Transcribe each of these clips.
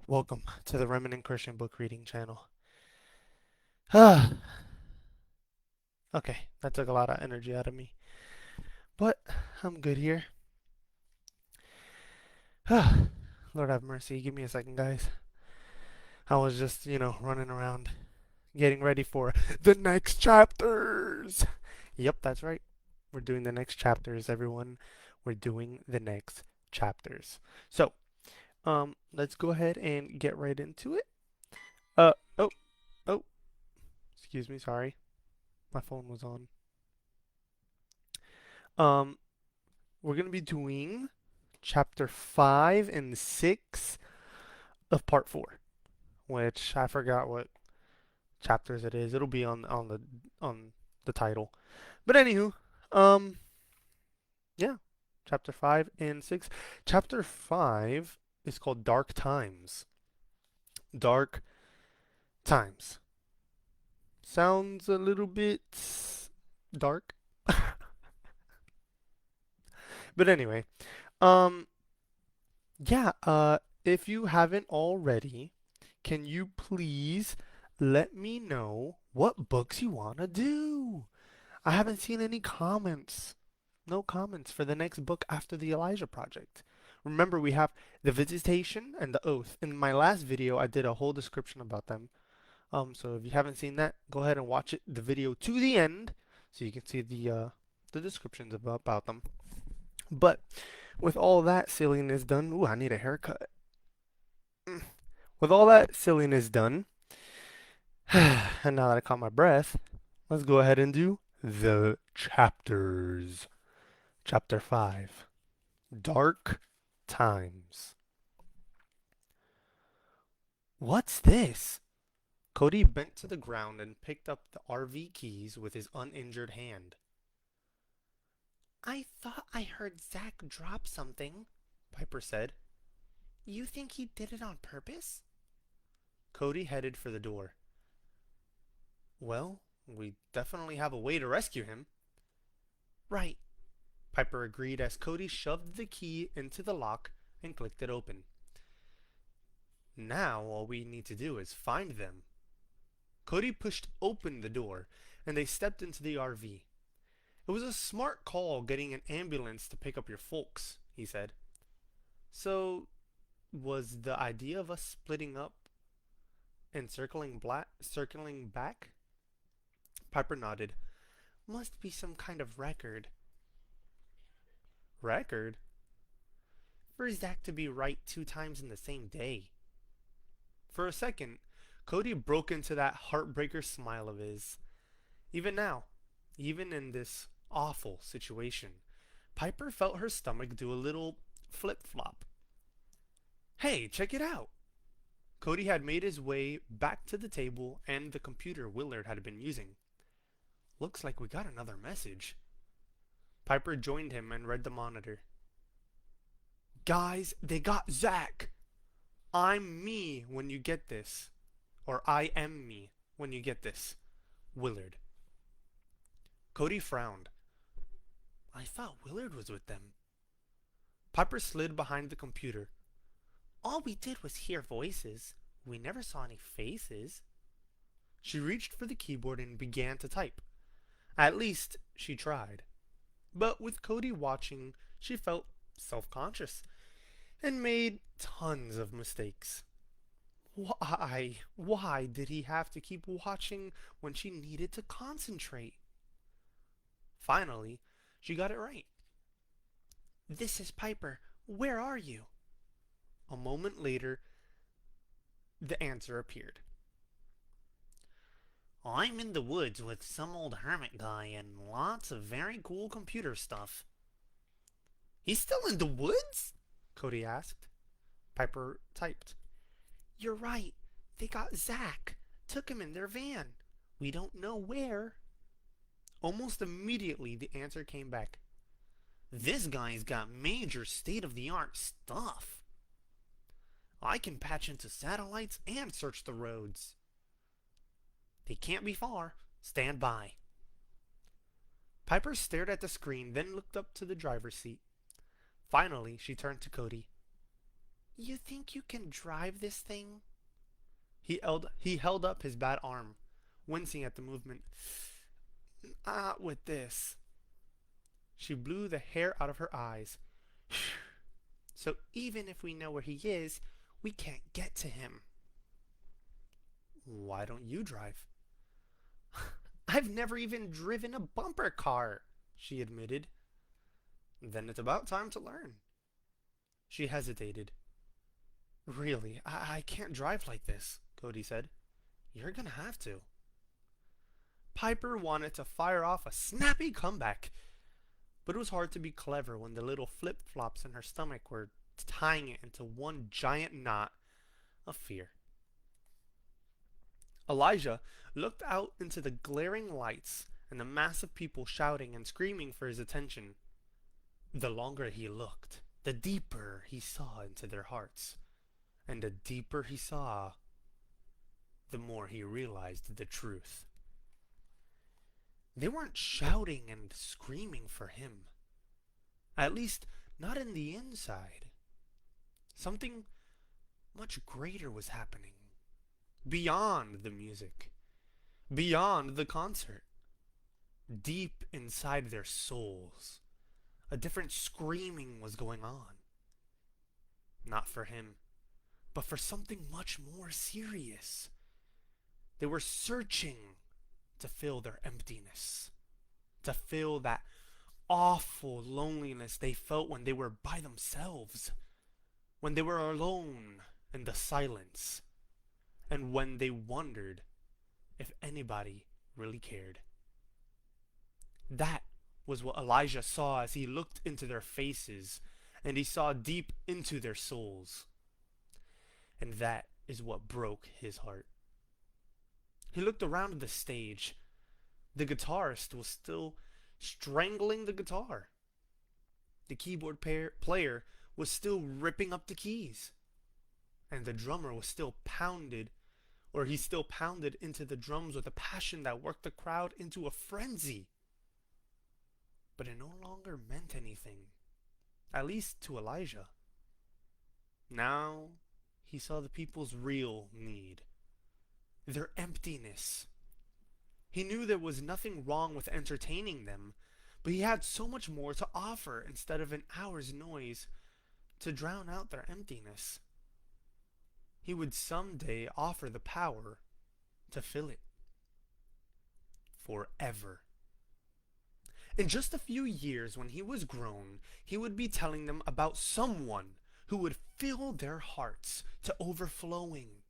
Welcome to the Remnant Christian Book Reading Channel. Ah, okay, that took a lot of energy out of me, but I'm good here. Ah, Lord have mercy. Give me a second, guys. I was just, running around getting ready for the next chapters. Yep, that's right. We're doing the next chapters, everyone. We're doing the next chapters. So, let's go ahead and get right into it. Uh, oh, oh, excuse me, sorry. My phone was on. Um, we're gonna be doing chapter 5 and 6 of part 4, which I forgot what chapters it is. It'll be on the title. But anywho, um yeah, chapter 5 and 6. Chapter 5 is called Dark Times. Dark Times. Sounds a little bit dark. But anyway, um yeah, if you haven't already, can you please let me know what books you want to do? I haven't seen any comments. No comments for the next book after the Elijah Project. Remember, we have the Visitation and the Oath. In my last video, I did a whole description about them. So if you haven't seen that, go ahead and watch the video to the end, so you can see the descriptions about them. But with all that silliness done, ooh, I need a haircut. With all that silliness done, and now that I caught my breath, let's go ahead and do the chapters. Chapter 5, Dark Times. What's this? Cody bent to the ground and picked up the RV keys with his uninjured hand. I thought I heard Zach drop something, Piper said. You think he did it on purpose? Cody headed for the door. Well, we definitely have a way to rescue him. Right, Piper agreed as Cody shoved the key into the lock and clicked it open. Now all we need to do is find them. Cody pushed open the door and they stepped into the RV. It was a smart call getting an ambulance to pick up your folks, he said. So, was the idea of us splitting up and circling back? Piper nodded. Must be some kind of record. Record? For Zach to be right 2 times in the same day. For a second, Cody broke into that heartbreaker smile of his. Even now, even in this awful situation, Piper felt her stomach do a little flip flop. Hey, check it out! Cody had made his way back to the table and the computer Willard had been using. Looks like we got another message. Piper joined him and read the monitor. Guys, they got Zach! I'm me when you get this. Or I am me when you get this. Willard. Cody frowned. I thought Willard was with them. Piper slid behind the computer. All we did was hear voices. We never saw any faces. She reached for the keyboard and began to type. At least, she tried. But with Cody watching, she felt self-conscious and made tons of mistakes. Why did he have to keep watching when she needed to concentrate? Finally, she got it right. This is Piper. Where are you? A moment later, the answer appeared. I'm in the woods with some old hermit guy and lots of very cool computer stuff. He's still in the woods? Cody asked. Piper typed. You're right. They got Zach. Took him in their van. We don't know where. Almost immediately, the answer came back. This guy's got major state-of-the-art stuff. I can patch into satellites and search the roads. They can't be far. Stand by. Piper stared at the screen, then looked up to the driver's seat. Finally, she turned to Cody. You think you can drive this thing? He held up his bad arm, wincing at the movement. Not with this. She blew the hair out of her eyes. So even if we know where he is, we can't get to him. Why don't you drive? I've never even driven a bumper car, she admitted. Then it's about time to learn. She hesitated. Really, I can't drive like this, Cody said. You're gonna have to. Piper wanted to fire off a snappy comeback, but it was hard to be clever when the little flip-flops in her stomach were tying it into one giant knot of fear. Elijah looked out into the glaring lights and the mass of people shouting and screaming for his attention. The longer he looked, the deeper he saw into their hearts. And the deeper he saw, the more he realized the truth. They weren't shouting and screaming for him. At least, not in the inside. Something much greater was happening. Beyond the music. Beyond the concert. Deep inside their souls. A different screaming was going on. Not for him, but for something much more serious. They were searching to fill their emptiness. To fill that awful loneliness they felt when they were by themselves. When they were alone in the silence. And when they wondered if anybody really cared. That was what Elijah saw as he looked into their faces, and he saw deep into their souls. And that is what broke his heart. He looked around the stage. The guitarist was still strangling the guitar. The keyboard player was still ripping up the keys. And the drummer was still he still pounded into the drums with a passion that worked the crowd into a frenzy. But it no longer meant anything, at least to Elijah. Now he saw the people's real need, their emptiness. He knew there was nothing wrong with entertaining them, but he had so much more to offer instead of an hour's noise to drown out their emptiness. He would someday offer the power to fill it. Forever. In just a few years, when he was grown, he would be telling them about someone who would fill their hearts to overflowing.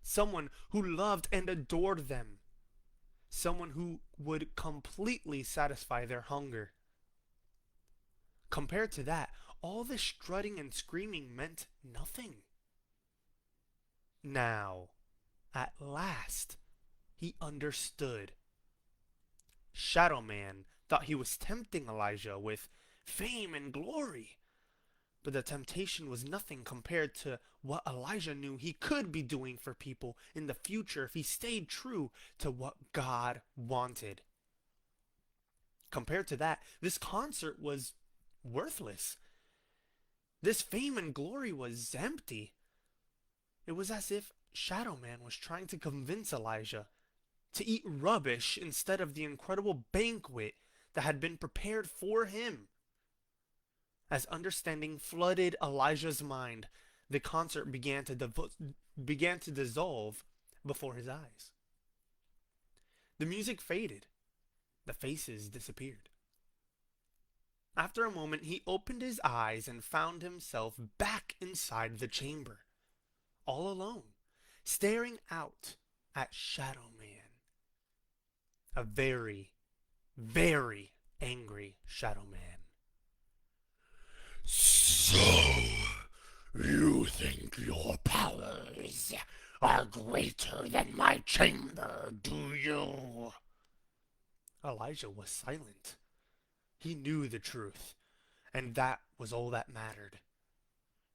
Someone who loved and adored them. Someone who would completely satisfy their hunger. Compared to that, all the strutting and screaming meant nothing. Now, at last, he understood. Shadow Man thought he was tempting Elijah with fame and glory, but the temptation was nothing compared to what Elijah knew he could be doing for people in the future if he stayed true to what God wanted. Compared to that, this concert was worthless. This fame and glory was empty. It was as if Shadow Man was trying to convince Elijah to eat rubbish instead of the incredible banquet that had been prepared for him. As understanding flooded Elijah's mind, the concert began to dissolve before his eyes. The music faded. The faces disappeared. After a moment, he opened his eyes and found himself back inside the chamber, all alone, staring out at Shadow Man. A very, very angry Shadow Man. So, you think your powers are greater than my chamber, do you? Elijah was silent. He knew the truth, and that was all that mattered.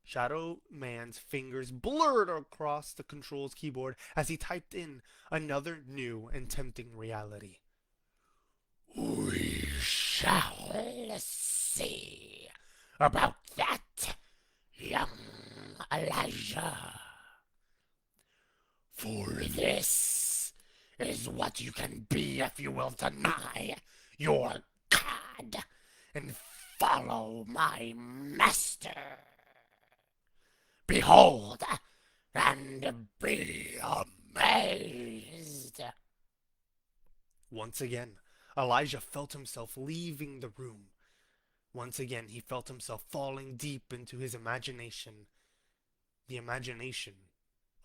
Shadow Man's fingers blurred across the controls keyboard as he typed in another new and tempting reality. We shall see about that, young Elijah. For this is what you can be if you will deny your God and follow my master. Behold and be amazed. Once again, Elijah felt himself leaving the room. Once again, he felt himself falling deep into his imagination, the imagination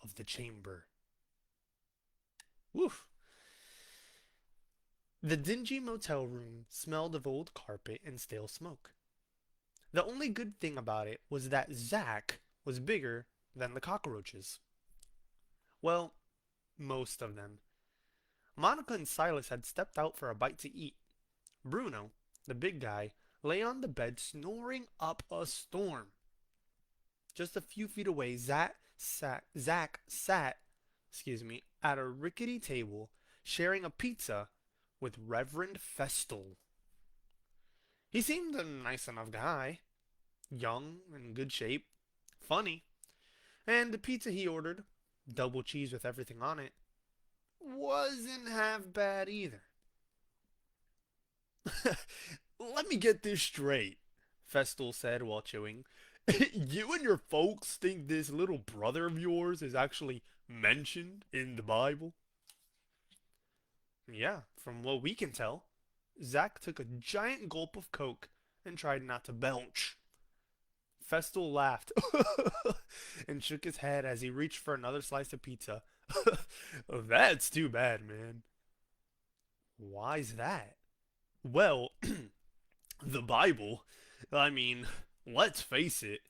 of the chamber. Woof! The dingy motel room smelled of old carpet and stale smoke. The only good thing about it was that Zack was bigger than the cockroaches. Well, most of them. Monica and Silas had stepped out for a bite to eat. Bruno, the big guy, lay on the bed snoring up a storm. Just a few feet away, Zack sat, at a rickety table, sharing a pizza with Reverend Festal. He seemed a nice enough guy, young and good shape, funny, and the pizza he ordered, double cheese with everything on it, wasn't half bad either. Let me get this straight, Festal said while chewing. You and your folks think this little brother of yours is actually mentioned in the Bible? Yeah, from what we can tell. Zack took a giant gulp of Coke and tried not to belch. Festal laughed and shook his head as he reached for another slice of pizza. That's too bad, man. Why's that? Well, the Bible. I mean, let's face it.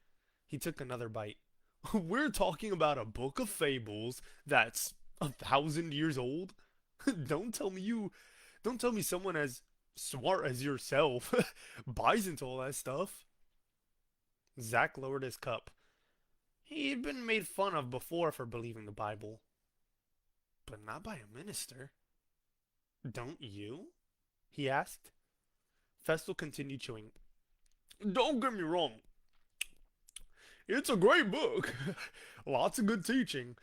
He took another bite. We're talking about a book of fables that's 1,000 years old. Don't tell me someone as smart as yourself buys into all that stuff. Zack lowered his cup. He'd been made fun of before for believing the Bible, but not by a minister. Don't you? He asked. Festal continued chewing. Don't get me wrong. It's a great book. Lots of good teaching.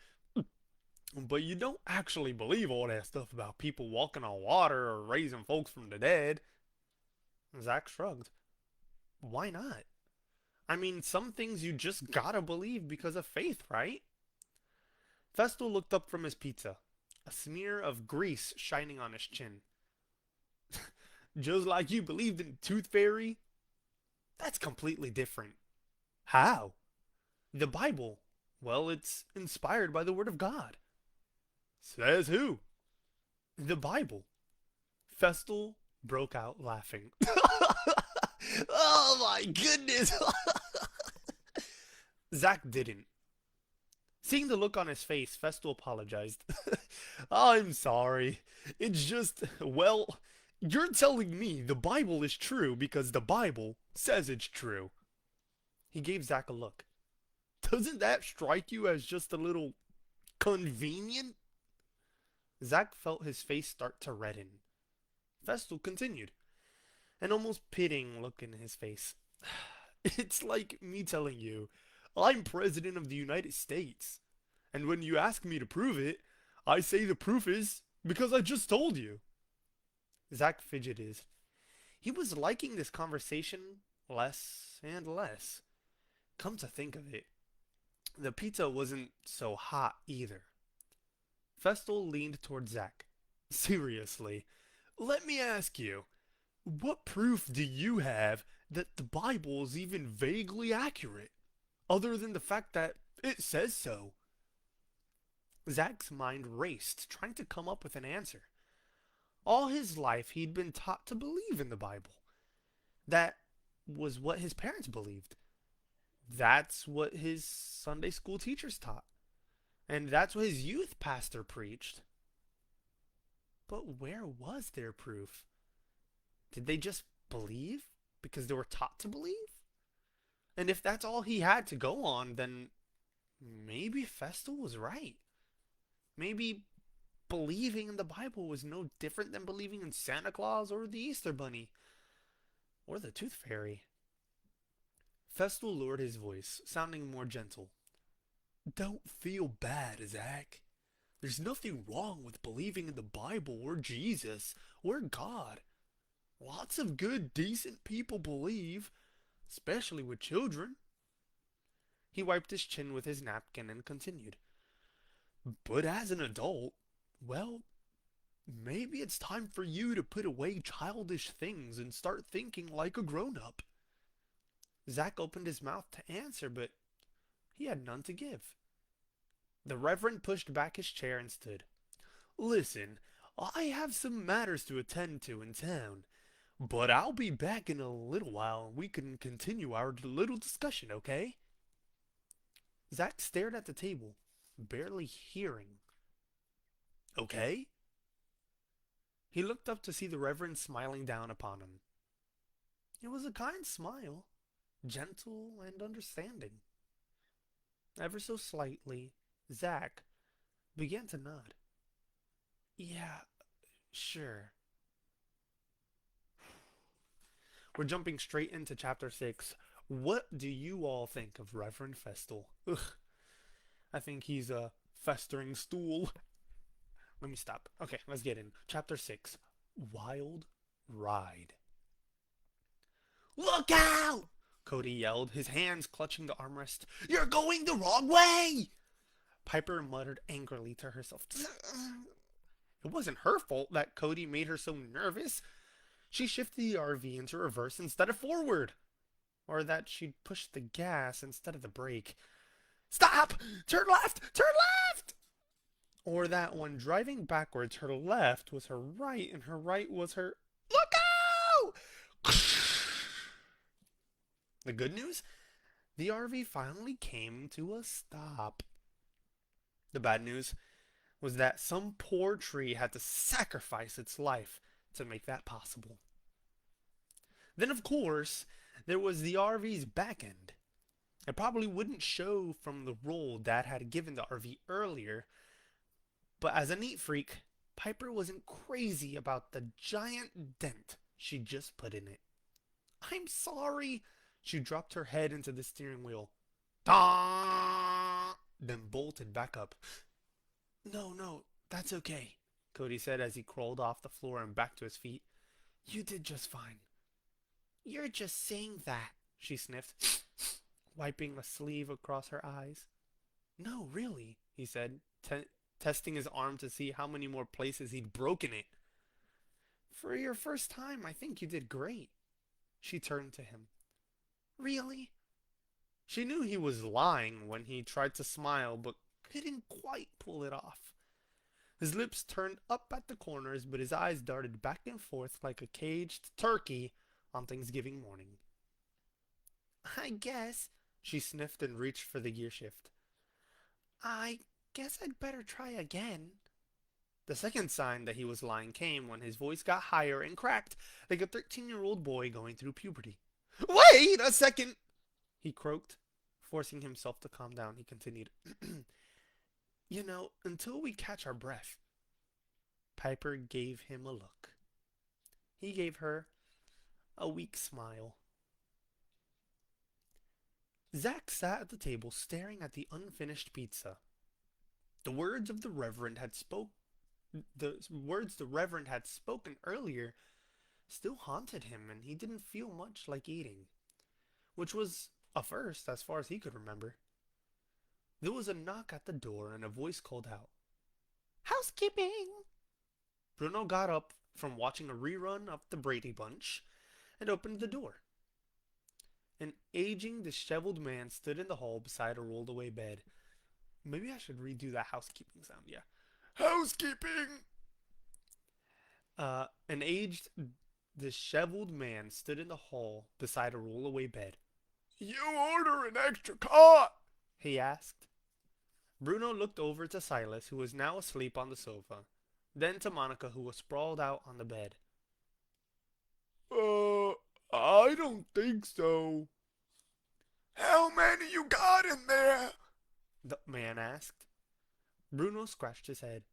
But you don't actually believe all that stuff about people walking on water or raising folks from the dead. Zack shrugged. Why not? I mean, some things you just gotta believe because of faith, right? Festal looked up from his pizza, a smear of grease shining on his chin. Just like you believed in the Tooth Fairy? That's completely different. How? The Bible. Well, it's inspired by the Word of God. Says who? The Bible. Festal broke out laughing. Oh my goodness! Zack didn't. Seeing the look on his face, Festal apologized. I'm sorry. It's just, well, you're telling me the Bible is true because the Bible says it's true. He gave Zack a look. Doesn't that strike you as just a little convenient? Zack felt his face start to redden. Festal continued, an almost pitying look in his face. It's like me telling you, I'm President of the United States. And when you ask me to prove it, I say the proof is because I just told you. Zack fidgeted. He was liking this conversation less and less. Come to think of it, the pizza wasn't so hot either. Festal leaned toward Zack. Seriously, let me ask you, what proof do you have that the Bible is even vaguely accurate, other than the fact that it says so? Zack's mind raced, trying to come up with an answer. All his life he'd been taught to believe in the Bible. That was what his parents believed. That's what his Sunday school teachers taught. And that's what his youth pastor preached. But where was their proof? Did they just believe because they were taught to believe? And if that's all he had to go on, then maybe Festal was right. Maybe believing in the Bible was no different than believing in Santa Claus or the Easter Bunny or the Tooth Fairy. Festal lowered his voice, sounding more gentle. Don't feel bad, Zach. There's nothing wrong with believing in the Bible or Jesus or God. Lots of good, decent people believe, especially with children. He wiped his chin with his napkin and continued. But as an adult, well, maybe it's time for you to put away childish things and start thinking like a grown up. Zack opened his mouth to answer, but he had none to give. The Reverend pushed back his chair and stood. Listen, I have some matters to attend to in town, but I'll be back in a little while and we can continue our little discussion, okay? Zack stared at the table, barely hearing. Okay? He looked up to see the Reverend smiling down upon him. It was a kind smile, gentle and understanding. Ever so slightly, Zack began to nod. Yeah, sure. We're jumping straight into chapter 6. What do you all think of Reverend Festal? Ugh, I think he's a festering stool. Let me stop. Okay, let's get in. Chapter 6. Wild Ride. Look out! Cody yelled, his hands clutching the armrest. You're going the wrong way! Piper muttered angrily to herself. It wasn't her fault that Cody made her so nervous. She shifted the RV into reverse instead of forward. Or that she'd pushed the gas instead of the brake. Stop! Turn left! Turn left! Or that when driving backwards, her left was her right and her right was her... Look out! The good news? The RV finally came to a stop. The bad news was that some poor tree had to sacrifice its life to make that possible. Then, of course, there was the RV's back end. It probably wouldn't show from the roll Dad had given the RV earlier, but as a neat freak, Piper wasn't crazy about the giant dent she just put in it. I'm sorry. She dropped her head into the steering wheel. Then bolted back up. No, that's okay, Cody said as he crawled off the floor and back to his feet. You did just fine. You're just saying that, she sniffed, wiping a sleeve across her eyes. No, really, he said, testing his arm to see how many more places he'd broken it. For your first time, I think you did great. She turned to him. Really? She knew he was lying when he tried to smile, but couldn't quite pull it off. His lips turned up at the corners, but his eyes darted back and forth like a caged turkey on Thanksgiving morning. I guess, she sniffed and reached for the gear shift. I guess I'd better try again. The second sign that he was lying came when his voice got higher and cracked like a 13-year-old boy going through puberty. Wait a second, he croaked. Forcing himself to calm down, he continued. You know, until we catch our breath. Piper gave him a look. He gave her a weak smile. Zack sat at the table staring at the unfinished pizza. The words of the Reverend had spoken earlier still haunted him, and he didn't feel much like eating, which was a first as far as he could remember. There was a knock at the door and a voice called out, Housekeeping! Bruno got up from watching a rerun of The Brady Bunch and opened the door. An aging, disheveled man stood in the hall beside a rolled-away bed. Maybe I should redo that housekeeping sound, yeah. Housekeeping! An aged, disheveled man stood in the hall beside a roll-away bed. You order an extra cot? He asked. Bruno looked over to Silas, who was now asleep on the sofa, then to Monica, who was sprawled out on the bed. I don't think so. How many you got in there? The man asked. Bruno scratched his head.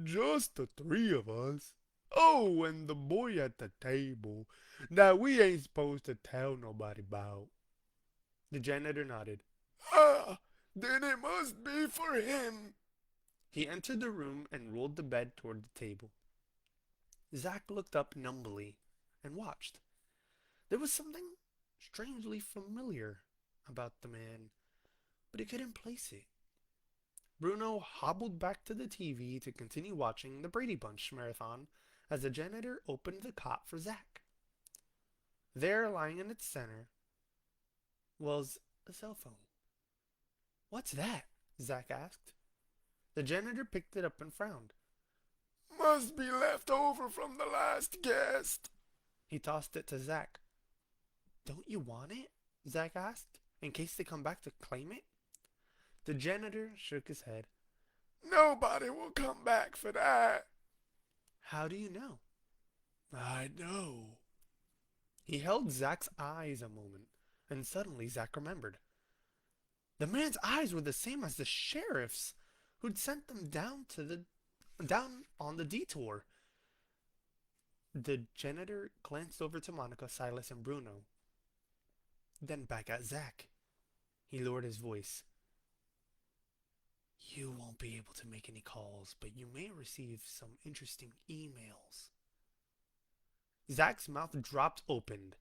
Just the three of us. Oh, and the boy at the table that we ain't supposed to tell nobody about. The janitor nodded. Then it must be for him. He entered the room and rolled the bed toward the table. Zack looked up numbly and watched. There was something strangely familiar about the man, but he couldn't place it. Bruno hobbled back to the TV to continue watching the Brady Bunch marathon as the janitor opened the cot for Zack. There, lying in its center, was a cell phone. What's that? Zack asked. The janitor picked it up and frowned. Must be left over from the last guest. He tossed it to Zack. Don't you want it? Zack asked, in case they come back to claim it. The janitor shook his head. Nobody will come back for that. How do you know? I know. He held Zack's eyes a moment, and suddenly Zack remembered. The man's eyes were the same as the sheriff's, who'd sent them down on the detour. The janitor glanced over to Monica, Silas, and Bruno, then back at Zack. He lowered his voice. You won't be able to make any calls, but you may receive some interesting emails. Zack's mouth dropped open.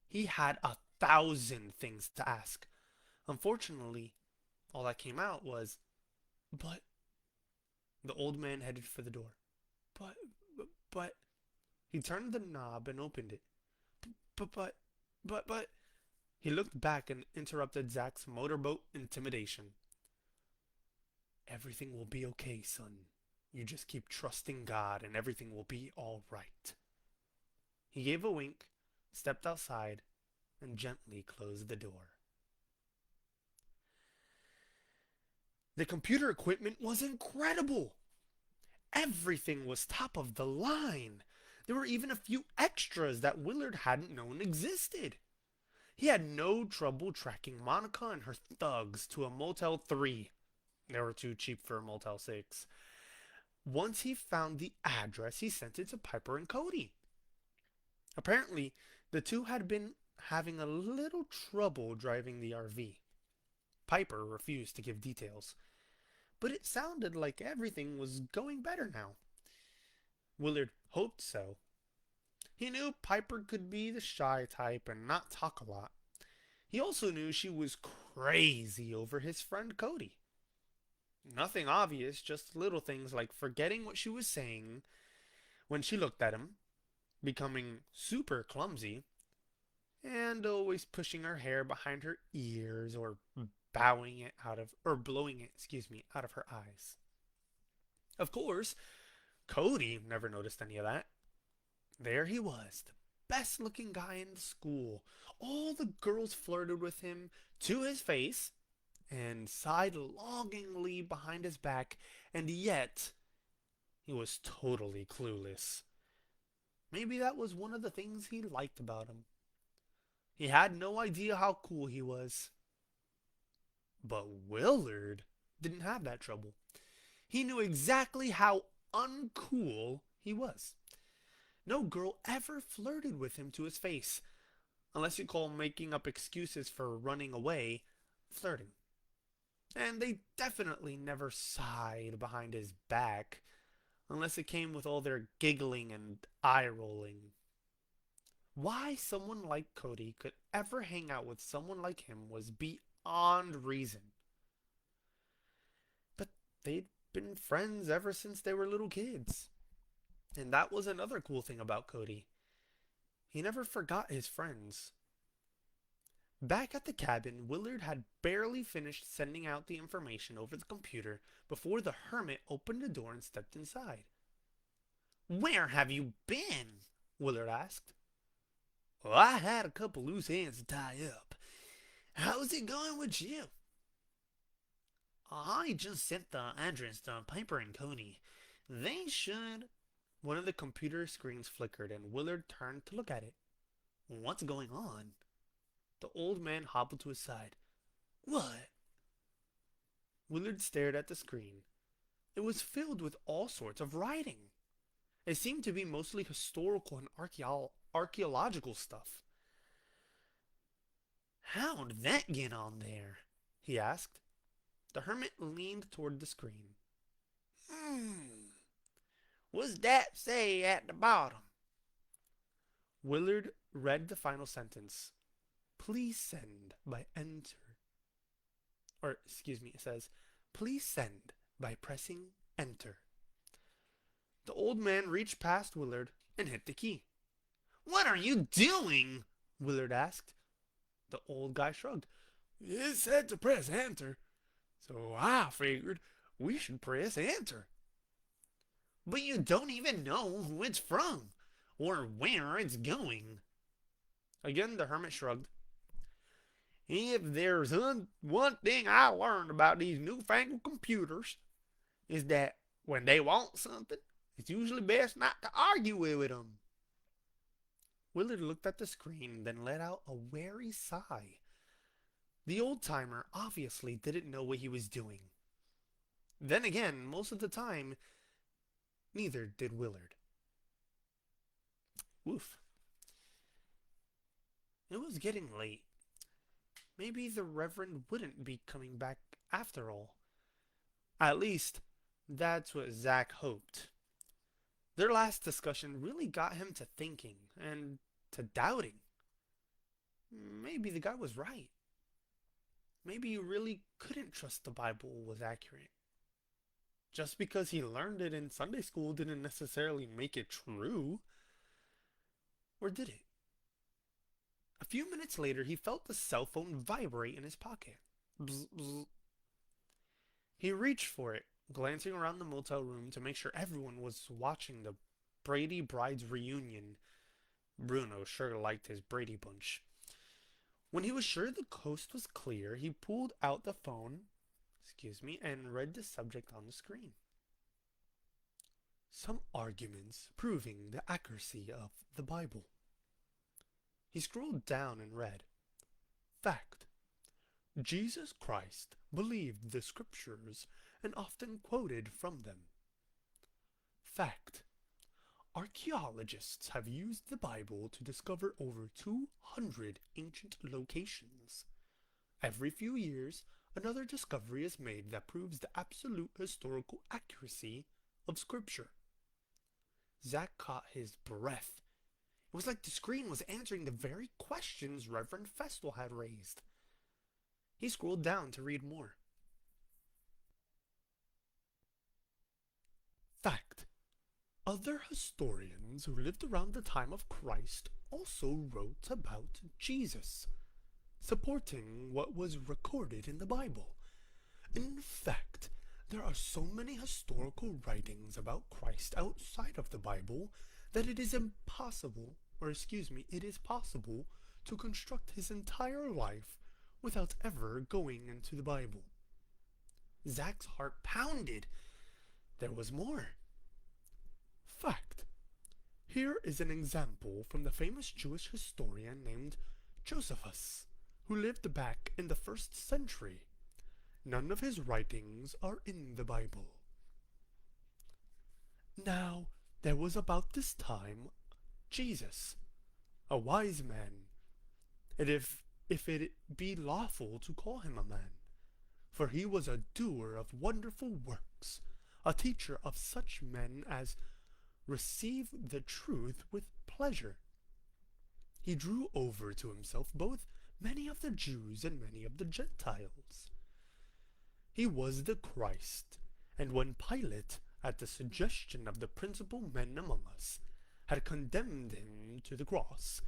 He had 1,000 things to ask. Unfortunately, all that came out was, but... The old man headed for the door. But... He turned the knob and opened it. But... He looked back and interrupted Zack's motorboat intimidation. Everything will be okay, son. You just keep trusting God and everything will be all right. He gave a wink, stepped outside, and gently closed the door. The computer equipment was incredible. Everything was top of the line. There were even a few extras that Willard hadn't known existed. He had no trouble tracking Monica and her thugs to a Motel 3. They were too cheap for a Motel 6. Once he found the address, he sent it to Piper and Cody. Apparently, the two had been having a little trouble driving the RV. Piper refused to give details, but it sounded like everything was going better now. Willard hoped so. He knew Piper could be the shy type and not talk a lot. He also knew she was crazy over his friend Cody. Nothing obvious, just little things like forgetting what she was saying when she looked at him, becoming super clumsy, and always pushing her hair behind her ears or blowing it, out of her eyes. Of course, Cody never noticed any of that. There he was, the best looking guy in the school. All the girls flirted with him to his face and sighed longingly behind his back, and yet he was totally clueless. Maybe that was one of the things he liked about him. He had no idea how cool he was. But Willard didn't have that trouble. He knew exactly how uncool he was. No girl ever flirted with him to his face, unless you call making up excuses for running away flirting. And they definitely never sighed behind his back, unless it came with all their giggling and eye-rolling. Why someone like Cody could ever hang out with someone like him was beyond reason. But they'd been friends ever since they were little kids. And that was another cool thing about Cody. He never forgot his friends. Back at the cabin, Willard had barely finished sending out the information over the computer before the hermit opened the door and stepped inside. "Where have you been?" Willard asked. "Well, I had a couple loose ends to tie up. How's it going with you?" "I just sent the address to Piper and Cody. They should..." One of the computer screens flickered and Willard turned to look at it. "What's going on?" The old man hobbled to his side. "What?" Willard stared at the screen. It was filled with all sorts of writing. It seemed to be mostly historical and archaeological stuff. "How'd that get on there?" he asked. The hermit leaned toward the screen. Hmm. What's that say at the bottom? Willard read the final sentence. Please send by enter. Or, excuse me, it says, please send by pressing enter. The old man reached past Willard and hit the key. What are you doing? Willard asked. The old guy shrugged. It said to press enter, so I figured we should press enter. But you don't even know who it's from or where it's going. Again, the hermit shrugged. If there's one thing I learned about these newfangled computers, is that when they want something, it's usually best not to argue with them. Willard looked at the screen, then let out a weary sigh. The old-timer obviously didn't know what he was doing. Then again, most of the time, neither did Willard. Woof. It was getting late. Maybe the Reverend wouldn't be coming back after all. At least, that's what Zack hoped. Their last discussion really got him to thinking and to doubting. Maybe the guy was right. Maybe you really couldn't trust the Bible was accurate. Just because he learned it in Sunday school didn't necessarily make it true. Or did it? A few minutes later, he felt the cell phone vibrate in his pocket. Bzz, bzz. He reached for it, glancing around the motel room to make sure everyone was watching the Brady Brides reunion. Bruno sure liked his Brady Bunch. When he was sure the coast was clear, he pulled out the phone, and read the subject on the screen. Some arguments proving the accuracy of the Bible. He scrolled down and read, fact. Jesus Christ believed the scriptures and often quoted from them. Fact. Archaeologists have used the Bible to discover over 200 ancient locations. Every few years, another discovery is made that proves the absolute historical accuracy of Scripture. Zack caught his breath. It was like the screen was answering the very questions Reverend Festal had raised. He scrolled down to read more. Fact. Other historians who lived around the time of Christ also wrote about Jesus, supporting what was recorded in the Bible. In fact, there are so many historical writings about Christ outside of the Bible that it is possible to construct his entire life without ever going into the Bible. Zack's heart pounded. There was more. Fact. Here is an example from the famous Jewish historian named Josephus, who lived back in the 1st century. None of his writings are in the Bible. Now, there was about this time Jesus, a wise man, and if it be lawful to call him a man, for he was a doer of wonderful works, a teacher of such men as receive the truth with pleasure. He drew over to himself both many of the Jews and many of the Gentiles. He was the Christ, and when Pilate, at the suggestion of the principal men among us, had condemned him to the cross,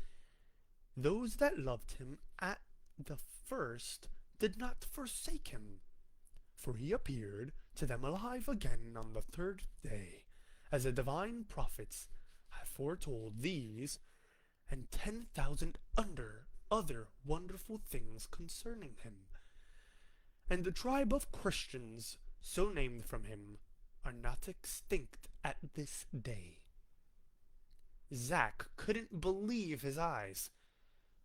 those that loved him at the first did not forsake him, for he appeared to them alive again on the 3rd day, as the divine prophets have foretold these and 10,000 other wonderful things concerning him. And the tribe of Christians, so named from him, are not extinct at this day. Zack couldn't believe his eyes.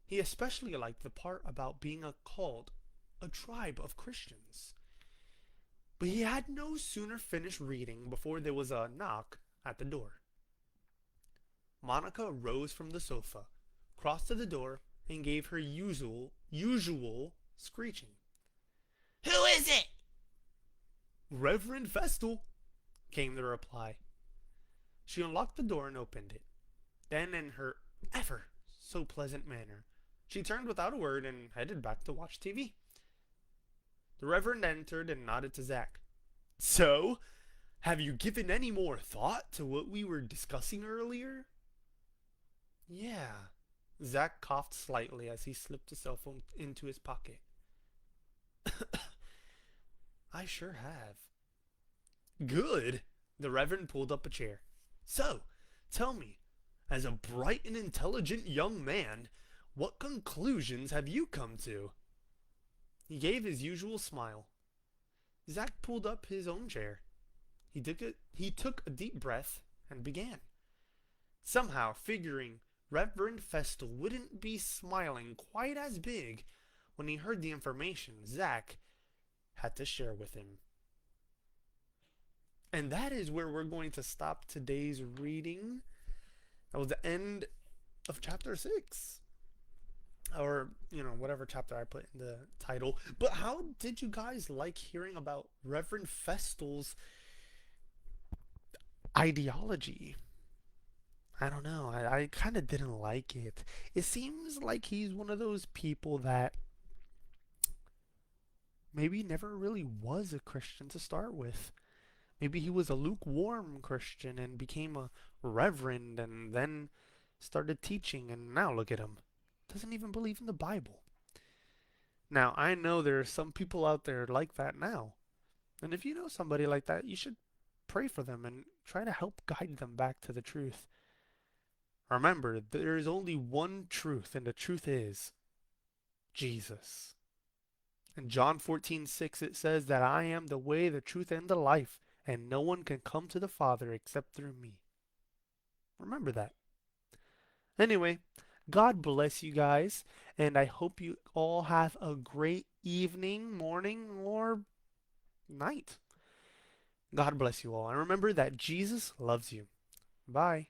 He especially liked the part about being called a tribe of Christians. But he had no sooner finished reading before there was a knock at the door. Monica rose from the sofa, crossed to the door, and gave her usual screeching. Who is it? Reverend Festal, came the reply. She unlocked the door and opened it. Then, in her ever so pleasant manner, she turned without a word and headed back to watch TV. The Reverend entered and nodded to Zach. So, have you given any more thought to what we were discussing earlier? Yeah. Zach coughed slightly as he slipped his cell phone into his pocket. I sure have. Good. The Reverend pulled up a chair. So, tell me, as a bright and intelligent young man, what conclusions have you come to? He gave his usual smile. Zach pulled up his own chair. He took a deep breath and began. Somehow figuring Reverend Festal wouldn't be smiling quite as big when he heard the information Zach had to share with him. And that is where we're going to stop today's reading. That was the end of chapter 6. Or, whatever chapter I put in the title. But how did you guys like hearing about Reverend Festal's ideology? I don't know. I kind of didn't like it. It seems like he's one of those people that maybe never really was a Christian to start with. Maybe he was a lukewarm Christian and became a reverend and then started teaching, and now look at him. Doesn't even believe in the Bible. Now, I know there are some people out there like that now. And if you know somebody like that, you should pray for them and try to help guide them back to the truth. Remember, there is only one truth, and the truth is Jesus. In John 14:6, it says that I am the way, the truth, and the life, and no one can come to the Father except through me. Remember that. Anyway, God bless you guys, and I hope you all have a great evening, morning, or night. God bless you all, and remember that Jesus loves you. Bye.